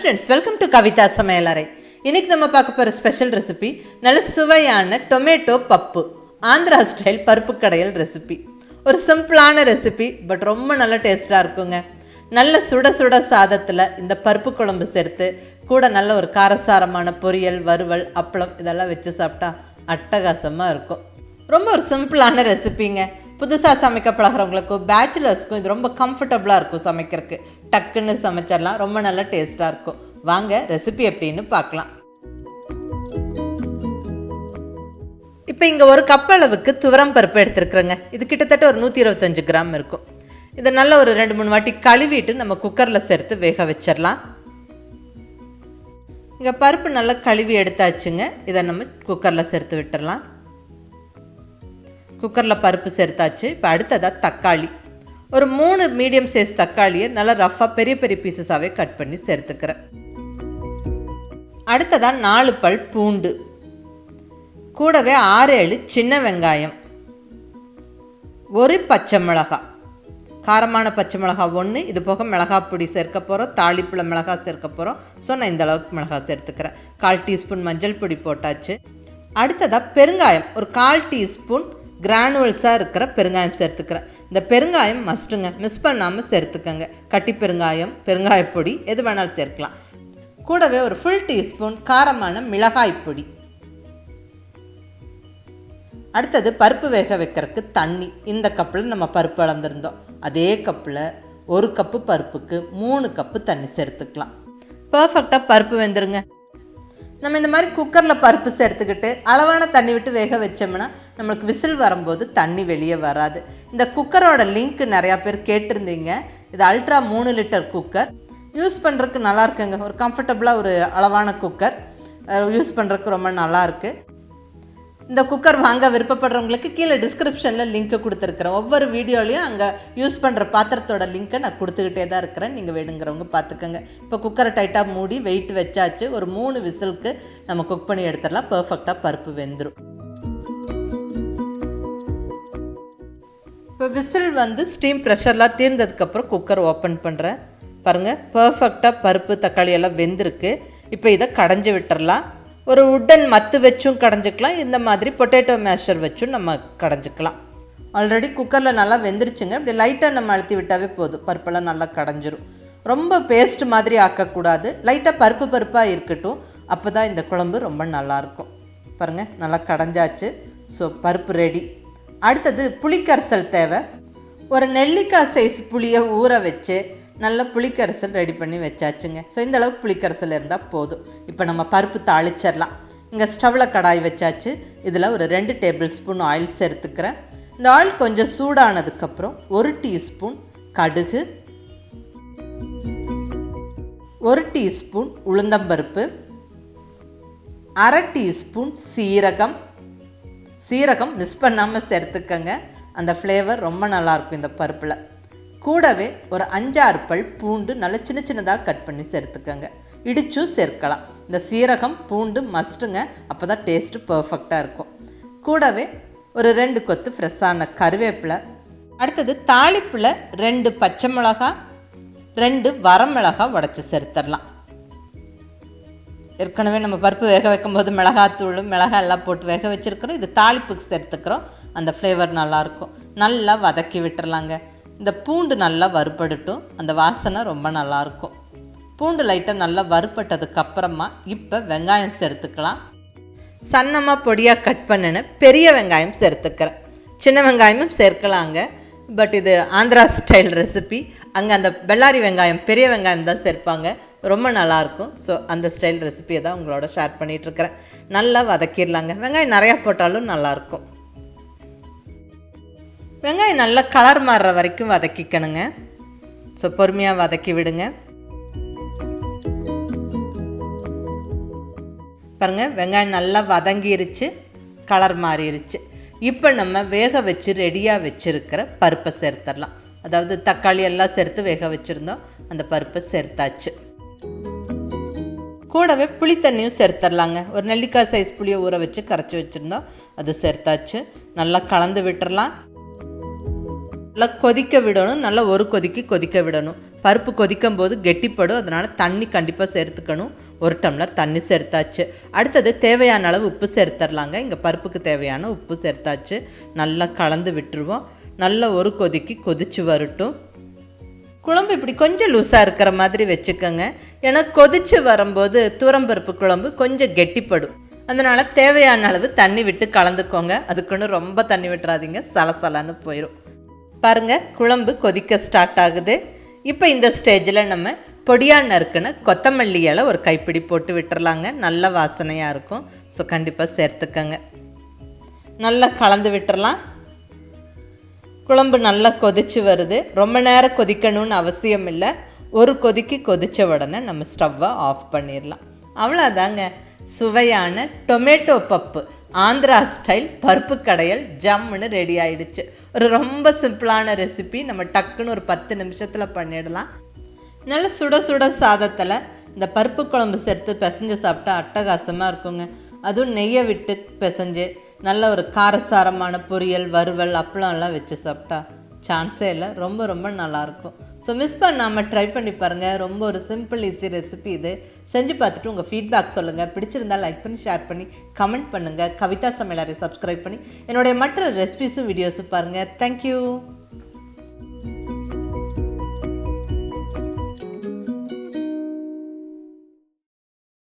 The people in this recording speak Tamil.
friends, welcome to Kavitha Samayalarai. இன்னைக்கு நம்ம பார்க்க போற ஸ்பெஷல் ரெசிபி நல்ல சுவையான டொமேட்டோ பப்பு ஆந்திரா ஸ்டைல் பருப்பு கடையல் ரெசிபி. ஒரு சிம்பிளான ரெசிபி பட் ரொம்ப நல்ல டேஸ்டா இருக்குங்க. நல்ல சுட சுட சாதத்துல இந்த பருப்பு குழம்பு சேர்த்து கூட நல்ல ஒரு காரசாரமான பொரியல், வறுவல், அப்பளம் இதெல்லாம் வச்சு சாப்பிட்டா அட்டகாசமா இருக்கும். ரொம்ப ஒரு சிம்பிளான ரெசிபிங்க. புதுசாக சமைக்க பழகிறவங்களுக்கும் பேச்சுலர்ஸ்க்கும் இது ரொம்ப கம்ஃபர்டபுளாக இருக்கும். சமைக்கிறதுக்கு டக்குன்னு சமைச்சிடலாம், ரொம்ப நல்ல டேஸ்ட்டாக இருக்கும். வாங்க ரெசிபி எப்படின்னு பார்க்கலாம். இப்போ இங்கே ஒரு கப் அளவுக்கு துவரம் பருப்பு எடுத்துருக்குறேங்க. இது கிட்டத்தட்ட ஒரு 125 கிராம் இருக்கும். இதை நல்லா ஒரு 2-3 வாட்டி கழுவிட்டு நம்ம குக்கரில் சேர்த்து வேக வச்சிடலாம். இங்கே பருப்பு நல்லா கழுவி எடுத்தாச்சுங்க. இதை நம்ம குக்கரில் சேர்த்து விட்டுடலாம். குக்கரில் பருப்பு சேர்த்தாச்சு. இப்போ அடுத்ததாக தக்காளி, ஒரு 3 மீடியம் சைஸ் தக்காளியை நல்லா ரஃப்பாக பெரிய பெரிய பீசஸாகவே கட் பண்ணி சேர்த்துக்கிறேன். அடுத்ததாக 4 பல் பூண்டு, கூடவே 6-7 சின்ன வெங்காயம், ஒரு பச்சை மிளகாய், காரமான பச்சை மிளகாய் 1, இது போக மிளகாய் பொடி சேர்க்க போகிறோம், தாளிப்பில் மிளகாய் சேர்க்க போகிறோம். ஸோ நான் இந்த அளவுக்கு மிளகாய் சேர்த்துக்கிறேன். 1/4 டீஸ்பூன் மஞ்சள் பொடி போட்டாச்சு. அடுத்ததாக பெருங்காயம், ஒரு 1/4 டீஸ்பூன் கிரானுவல்ஸாக இருக்கிற பெருங்காயம் சேர்த்துக்கிறேன். இந்த பெருங்காயம் மஸ்ட்டுங்க, மிஸ் பண்ணாமல் சேர்த்துக்கங்க. கட்டி பெருங்காயம், பெருங்காயப்பொடி எது வேணாலும் சேர்க்கலாம். கூடவே ஒரு ஃபுல் டீஸ்பூன் காரமான மிளகாய் பொடி. அடுத்தது பருப்பு வேக வைக்கிறதுக்கு தண்ணி. இந்த கப்பில் நம்ம பருப்பு அளந்திருந்தோம், அதே கப்பில் 1 கப்பு பருப்புக்கு 3 கப்பு தண்ணி சேர்த்துக்கலாம். பர்ஃபெக்டாக பருப்பு வெந்துருங்க. நம்ம இந்த மாதிரி குக்கரில் பருப்பு சேர்த்துக்கிட்டு அளவான தண்ணி விட்டு வேக வச்சோம்னா நம்மளுக்கு விசில் வரும்போது தண்ணி வெளியே வராது. இந்த குக்கரோட லிங்க் நிறையா பேர் கேட்டிருந்தீங்க. இது அல்ட்ரா 3 லிட்டர் குக்கர். யூஸ் பண்ணுறதுக்கு நல்லா இருக்குங்க. ஒரு கம்ஃபர்டபுளாக ஒரு அளவான குக்கர் யூஸ் பண்ணுறதுக்கு ரொம்ப நல்லாயிருக்கு. இந்த குக்கர் வாங்க விருப்பப்படுறவங்களுக்கு கீழே டிஸ்கிரிப்ஷனில் லிங்க்கு கொடுத்துருக்குறேன். ஒவ்வொரு வீடியோலையும் அங்கே யூஸ் பண்ணுற பாத்திரத்தோட லிங்க்கை நான் கொடுத்துக்கிட்டே தான் இருக்கிறேன். நீங்கள் வேணுங்கிறவங்க பார்த்துக்கோங்க. இப்போ குக்கரை டைட்டாக மூடி வெயிட் வச்சாச்சு. ஒரு 3 விசிலுக்கு நம்ம குக் பண்ணி எடுத்துடலாம். பர்ஃபெக்டாக பருப்பு வெந்துடும். இப்போ விசில் ஸ்டீம் ப்ரெஷர்லாம் தீர்ந்ததுக்கப்புறம் குக்கர் ஓப்பன் பண்ணுறேன். பாருங்கள், பர்ஃபெக்டாக பருப்பு தக்காளி எல்லாம் வெந்திருக்கு. இப்போ இதை கடைஞ்சி விட்டுறலாம். ஒரு உட்டன் மத்து வச்சும் கடைஞ்சிக்கலாம், இந்த மாதிரி பொட்டேட்டோ மேஷர் வச்சும் நம்ம கடைஞ்சிக்கலாம். ஆல்ரெடி குக்கரில் நல்லா வெந்துருச்சுங்க. இப்படி லைட்டாக நம்ம அழுத்தி விட்டாவே போதும், பருப்பெல்லாம் நல்லா கடைஞ்சிரும். ரொம்ப பேஸ்ட் மாதிரி ஆக்கக்கூடாது, லைட்டாக பருப்பாக இருக்கட்டும். அப்போ தான் இந்த குழம்பு ரொம்ப நல்லாயிருக்கும். பாருங்கள், நல்லா கடைஞ்சாச்சு. ஸோ பருப்பு ரெடி. அடுத்தது புளிக்கரைசல் தேவை. ஒரு நெல்லிக்காய் சைஸ் புளியை ஊற வச்சு நல்ல புளிக்கரைசல் ரெடி பண்ணி வச்சாச்சுங்க. ஸோ இந்த அளவுக்கு புளிக்கரைசல் இருந்தால் போதும். இப்போ நம்ம பருப்பு தாளிச்சிடலாம். இங்கே ஸ்டவ்வில் கடாய் வச்சாச்சு. இதில் ஒரு 2 டேபிள் ஸ்பூன் ஆயில் சேர்த்துக்கிறேன். இந்த ஆயில் கொஞ்சம் சூடானதுக்கப்புறம் 1 டீஸ்பூன் கடுகு, 1 டீஸ்பூன் உளுந்தம்பருப்பு, 1/2 டீஸ்பூன் சீரகம் மிஸ் பண்ணாமல் சேர்த்துக்கங்க. அந்த ஃப்ளேவர் ரொம்ப நல்லாயிருக்கும் இந்த பருப்பில். கூடவே ஒரு 5-6 பல் பூண்டு நல்லா சின்ன சின்னதாக கட் பண்ணி சேர்த்துக்கங்க. இடிச்சும் சேர்க்கலாம். இந்த சீரகம் பூண்டு மஸ்ட்டுங்க, அப்போ தான் டேஸ்ட்டு பர்ஃபெக்டாக இருக்கும். கூடவே ஒரு 2 கொத்து ஃப்ரெஷ்ஷான கருவேப்பிலை. அடுத்தது தாளிப்பில் 2 பச்சை மிளகாய், 2 வரமிளகாய் உடச்சி சேர்த்துடலாம். ஏற்கனவே நம்ம பருப்பு வேக வைக்கும்போது மிளகாத்தூள், மிளகாய் எல்லாம் போட்டு வேக வச்சுருக்கிறோம். இது தாளிப்புக்கு சேர்த்துக்கிறோம். அந்த ஃப்ளேவர் நல்லாயிருக்கும். நல்லா வதக்கி விட்டுறலாங்க. இந்த பூண்டு நல்லா வறுபடட்டும், அந்த வாசனை ரொம்ப நல்லாயிருக்கும். பூண்டு லைட்டாக நல்லா வறுபட்டதுக்கப்புறமா இப்போ வெங்காயம் சேர்த்துக்கலாம். சன்னமாக பொடியாக கட் பண்ணின பெரிய வெங்காயம் சேர்த்துக்கிறேன். சின்ன வெங்காயமும் சேர்க்கலாங்க. பட் இது ஆந்திரா ஸ்டைல் ரெசிபி. அங்கே அந்த பெல்லாரி வெங்காயம் பெரிய வெங்காயம் தான் சேர்ப்பாங்க, ரொம்ப நல்லாயிருக்கும். ஸோ அந்த ஸ்டைல் ரெசிபியை தான் உங்களோட ஷேர் பண்ணிகிட்ருக்கிறேன். நல்லா வதக்கிடலாங்க. வெங்காயம் நிறையா போட்டாலும் நல்லாயிருக்கும். வெங்காயம் நல்லா கலர் மாறுற வரைக்கும் வதக்கிக்கணுங்க. ஸோ பொறுமையாக வதக்கி விடுங்க. பாருங்கள், வெங்காயம் நல்லா வதங்கிருச்சு, கலர் மாறிடுச்சு. இப்போ நம்ம வேக வச்சு ரெடியாக வச்சுருக்கிற பருப்பை சேர்த்துடலாம். அதாவது தக்காளி எல்லாம் சேர்த்து வேக வச்சுருந்தோம், அந்த பருப்பை சேர்த்தாச்சு. கூடவே புளி தண்ணியும் சேர்த்துடலாங்க. ஒரு நெல்லிக்காய் சைஸ் புளியை ஊற வச்சு கரைச்சி வச்சுருந்தோம், அது சேர்த்தாச்சு. நல்லா கலந்து விட்டுறலாம். நல்லா கொதிக்க விடணும். நல்லா ஒரு கொதிக்க விடணும். பருப்பு கொதிக்கும் போது கெட்டிப்படும், அதனால் தண்ணி கண்டிப்பாக சேர்த்துக்கணும். 1 டம்ளர் தண்ணி சேர்த்தாச்சு. அடுத்தது தேவையான அளவு உப்பு சேர்த்துடலாங்க. இங்கே பருப்புக்கு தேவையான உப்பு சேர்த்தாச்சு. நல்லா கலந்து விட்டுருவோம். நல்லா ஒரு கொதிக்கு கொதிச்சு வரட்டும். குழம்பு இப்படி கொஞ்சம் லூஸாக இருக்கிற மாதிரி வச்சுக்கோங்க. ஏன்னா கொதித்து வரும்போது துவரம்பருப்பு குழம்பு கொஞ்சம் கெட்டிப்படும். அதனால் தேவையான அளவு தண்ணி விட்டு கலந்துக்கோங்க. அதுக்குன்னு ரொம்ப தண்ணி விட்டுறாதீங்க, சலசலன்னு போயிடும். பாருங்கள், குழம்பு கொதிக்க ஸ்டார்ட் ஆகுது. இப்போ இந்த ஸ்டேஜில் நம்ம பொடியாக நறுக்குன்னு கொத்தமல்லி இலை ஒரு கைப்பிடி போட்டு விட்டுறலாங்க. நல்ல வாசனையாக இருக்கும். ஸோ கண்டிப்பாக சேர்த்துக்கங்க. நல்லா கலந்து விட்டுறலாம். குழம்பு நல்லா கொதிச்சு வருது. ரொம்ப நேரம் கொதிக்கணும்னு அவசியம் இல்லை. ஒரு கொதிக்கு கொதித்த உடனே நம்ம ஸ்டவ்வை ஆஃப் பண்ணிடலாம். அவ்வளோதாங்க, சுவையான டொமேட்டோ பப்பு ஆந்திரா ஸ்டைல் பருப்பு கடையல் ஜம்முன்னு ரெடி ஆகிடுச்சு. ஒரு ரொம்ப சிம்பிளான ரெசிபி. நம்ம டக்குன்னு ஒரு 10 நிமிஷத்தில் பண்ணிடலாம். நல்ல சுட சுட சாதத்தில் இந்த பருப்பு குழம்பு சேர்த்து பிசைஞ்சு சாப்பிட்டா அட்டகாசமாக இருக்குங்க. அதுவும் நெய்யை விட்டு பிசைஞ்சு நல்ல ஒரு காரசாரமான பொரியல், வறுவல், அப்பளம்லாம் வச்சு சாப்பிட்டா சான்ஸே இல்லை. ரொம்ப ரொம்ப நல்லாயிருக்கும். ஸோ மிஸ் பண்ணாமல் ட்ரை பண்ணி பாருங்கள். ரொம்ப ஒரு சிம்பிள் ஈஸி ரெசிபி இது. செஞ்சு பார்த்துட்டு உங்கள் ஃபீட்பேக் சொல்லுங்கள். பிடிச்சிருந்தால் லைக் பண்ணி, ஷேர் பண்ணி, கமெண்ட் பண்ணுங்கள். கவிதா சமையலறை சப்ஸ்கிரைப் பண்ணி என்னுடைய மற்ற ரெசிபிஸும் வீடியோஸும் பாருங்கள். தேங்க்யூ.